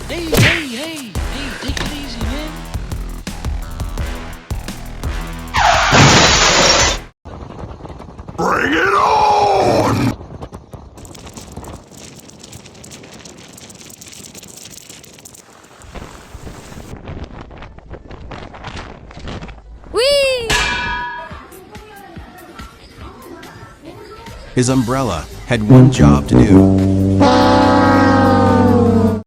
Hey, take it easy, man. Bring it on! Whee! His umbrella had one job to do.